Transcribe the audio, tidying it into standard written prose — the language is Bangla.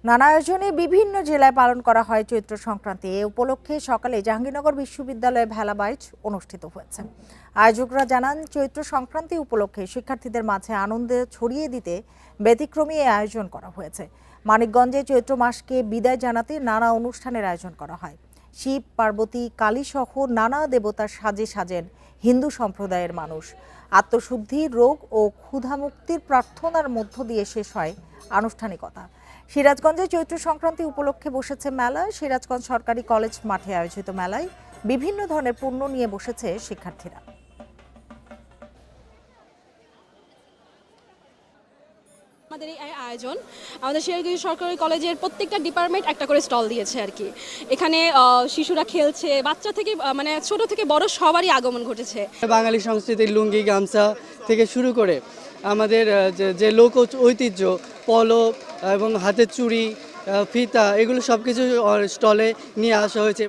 নানা আয়োজনে বিভিন্ন জেলায় পালন করা হয় চৈত্র সংক্রান্তি। এ উপলক্ষে সকালে জাহাঙ্গীরনগর বিশ্ববিদ্যালয়ে ভেলা বাইচ অনুষ্ঠিত হয়েছে। আয়োজকরা জানান, চৈত্র সংক্রান্তি উপলক্ষে শিক্ষার্থীদের মাঝে আনন্দ ছড়িয়ে দিতে ব্যতিক্রমী এই আয়োজন করা হয়েছে। মানিকগঞ্জে চৈত্র মাসকে বিদায় জানাতে নানা অনুষ্ঠানের আয়োজন করা হয়। শিব, পার্বতী, কালী সহ নানা দেবতার সাজে সাজেন হিন্দু সম্প্রদায়ের মানুষ। আত্মশুদ্ধি, রোগ ও ক্ষুধামুক্তির প্রার্থনার মধ্য দিয়ে শেষ হয় আনুষ্ঠানিকতা। সিরাজগঞ্জে চৈত্র সংক্রান্তি উপলক্ষে বসেছে মেলা। সিরাজগঞ্জ সরকারি কলেজ মাঠে আয়োজিত মেলায় বিভিন্ন ধরনের পণ্য নিয়ে বসেছে শিক্ষার্থীরা। আমাদের এই আয়োজন আমাদের সিরাজগঞ্জ সরকারি কলেজের প্রত্যেকটা ডিপার্টমেন্ট একটা করে স্টল দিয়েছে আর কি। এখানে শিশুরা খেলছে, বাচ্চা থেকে মানে ছোট থেকে বড় সবারই আগমন ঘটেছে। বাঙালি সংস্কৃতির লুঙ্গি, গামছা থেকে শুরু করে আমাদের যে লোক ঐতিহ্য, পলক এবং হাতের চুড়ি, ফিতা, এগুলো সব কিছু স্টলে নিয়ে আসা হয়েছে।